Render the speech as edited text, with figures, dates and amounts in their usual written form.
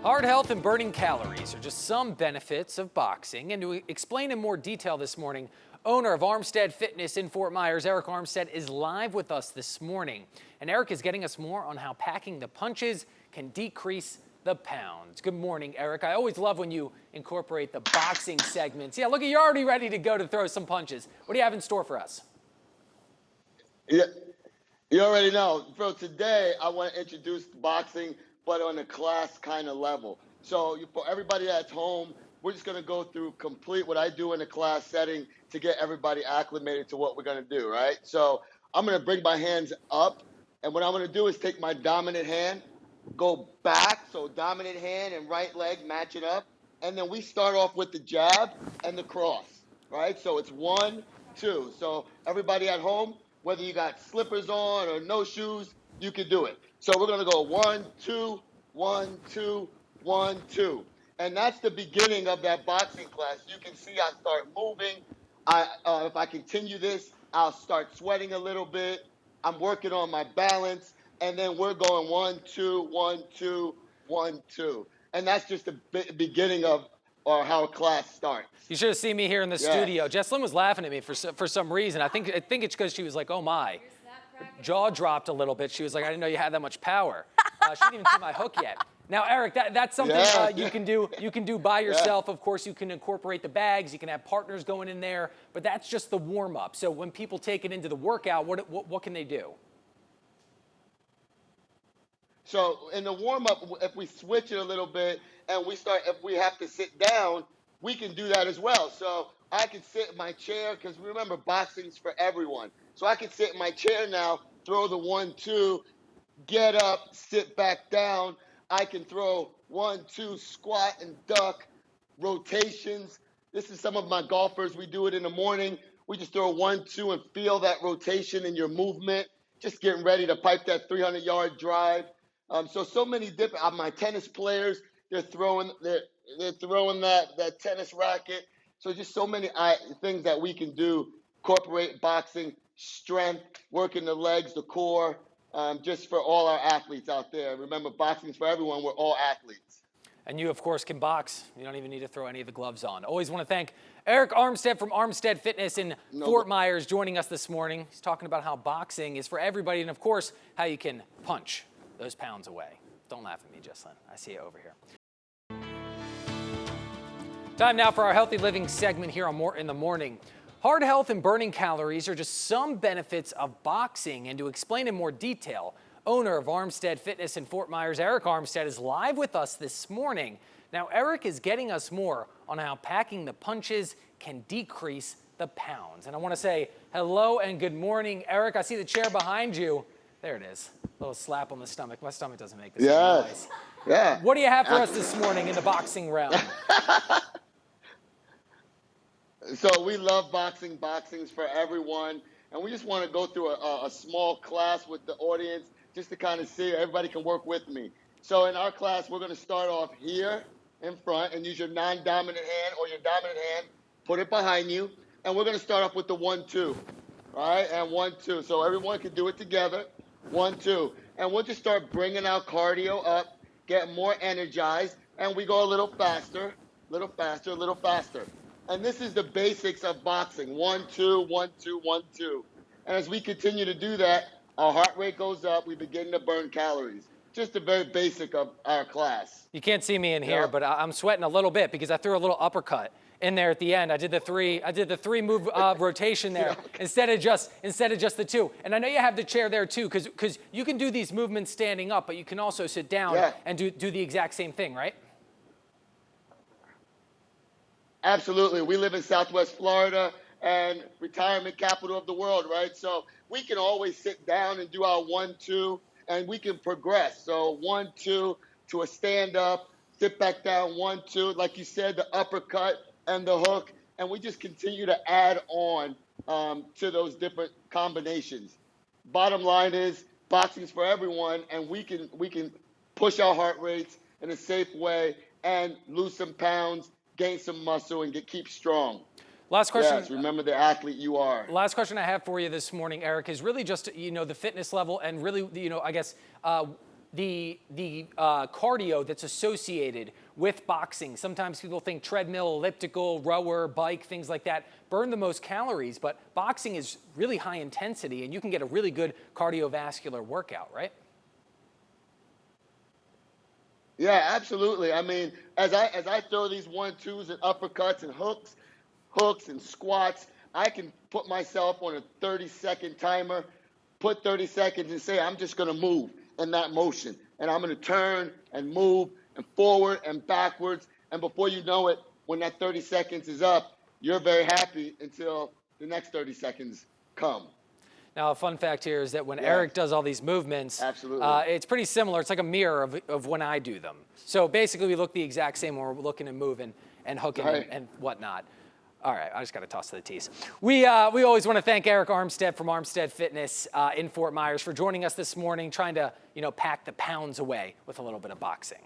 Heart health and burning calories are just some benefits of boxing. And to explain in more detail this morning, owner of Armstead Fitness in Fort Myers, ERICK Armstead, is live with us this morning. And ERICK is getting us more on how packing the punches can decrease the pounds. Good morning, ERICK. I always love when you incorporate the boxing segments. Yeah, look, you're already ready to go to throw some punches. What do you have in store for us? Yeah, you already know. For today, I want to introduce boxing, but on a class kind of level. So for everybody that's home, we're just going to go through complete what I do in a class setting to get everybody acclimated to what we're going to do, right? So I'm going to bring my hands up, and what I'm going to do is take my dominant hand, go back, so dominant hand and right leg match it up, and then we start off with the jab and the cross, right? So it's 1, 2. So everybody at home, whether you got slippers on or no shoes, you can do it. So we're going to go 1, 2, 1, 2, 1, 2. And that's the beginning of that boxing class. You can see I start moving. If I continue this, I'll start sweating a little bit. I'm working on my balance. And then we're going 1, 2, 1, 2, 1, 2. And that's just the beginning of how a class starts. You should have seen me here in the studio. Jesslyn was laughing at me for some reason. I think it's because she was like, oh my. Her jaw dropped a little bit. She was like, I didn't know you had that much power. She didn't even see my hook yet. Now, ERICK, that's something you can do. You can do by yourself. Of course, you can incorporate the bags. You can have partners going in there. But that's just the warm-up. So when people take it into the workout, what can they do? So in the warm-up, if we switch it a little bit and if we have to sit down, we can do that as well. So I can sit in my chair, because remember, boxing's for everyone. So I can sit in my chair now, throw the 1, 2, get up, sit back down. I can throw 1, 2, squat and duck, rotations. This is some of my golfers. We do it in the morning. We just throw 1, 2 and feel that rotation in your movement. Just getting ready to pipe that 300-yard drive. So many different. My tennis players, they're throwing that tennis racket. So just so many things that we can do. Incorporate boxing, strength, working the legs, the core, just for all our athletes out there. Remember, boxing's for everyone. We're all athletes. And you, of course, can box. You don't even need to throw any of the gloves on. Always want to thank ERICK Armstead from Armstead Fitness in Fort Myers joining us this morning. He's talking about how boxing is for everybody and, of course, how you can punch those pounds away. Don't laugh at me, Jesslyn. I see you over here. Time now for our Healthy Living segment here on More in the Morning. Heart health and burning calories are just some benefits of boxing. And to explain in more detail, owner of Armstead Fitness in Fort Myers, ERICK Armstead, is live with us this morning. Now, ERICK is getting us more on how packing the punches can decrease the pounds. And I want to say hello and good morning, ERICK. I see the chair behind you. There it is. A little slap on the stomach. My stomach doesn't make this noise. Yeah. What do you have for us this morning in the boxing realm? So we love boxing. Boxing's for everyone. And we just want to go through a small class with the audience just to kind of see. Everybody can work with me. So in our class, we're going to start off here in front and use your non-dominant hand or your dominant hand. Put it behind you. And we're going to start off with the 1, 2. All right? And 1, 2. So everyone can do it together. 1, 2. And we'll just start bringing our cardio up, get more energized, and we go a little faster, little faster, little faster. And this is the basics of boxing. 1, 2, 1, 2, 1, 2. And as we continue to do that, our heart rate goes up. We begin to burn calories. Just the very basic of our class. You can't see me in here, but I'm sweating a little bit because I threw a little uppercut in there at the end. I did the three move rotation there instead of just the 2. And I know you have the chair there too, because you can do these movements standing up, but you can also sit down and do the exact same thing, right? Absolutely. We live in Southwest Florida and retirement capital of the world, right? So we can always sit down and do our 1, 2, and we can progress. So 1, 2 to a stand up, sit back down, 1, 2. Like you said, the uppercut and the hook, and we just continue to add on to those different combinations. Bottom line is boxing's for everyone, and we can push our heart rates in a safe way and lose some pounds, gain some muscle, and keep strong. Last question. Yes, remember the athlete you are. Last question I have for you this morning, ERICK, is really just, the fitness level and really, I guess, cardio that's associated with boxing. Sometimes people think treadmill, elliptical, rower, bike, things like that burn the most calories, but boxing is really high intensity and you can get a really good cardiovascular workout, right? Yeah, absolutely. I mean, as I throw these 1-2s and uppercuts and hooks and squats, I can put myself on a 30-second timer, put 30 seconds and say, I'm just going to move in that motion. And I'm going to turn and move and forward and backwards. And before you know it, when that 30 seconds is up, you're very happy until the next 30 seconds come. Now, a fun fact here is that when Yes. Eric does all these movements, Absolutely. It's pretty similar. It's like a mirror of when I do them. So basically, we look the exact same when we're looking and moving and hooking Right. and whatnot. All right, I just got to toss to the tees. We always want to thank Eric Armstead from Armstead Fitness in Fort Myers for joining us this morning, trying to pack the pounds away with a little bit of boxing.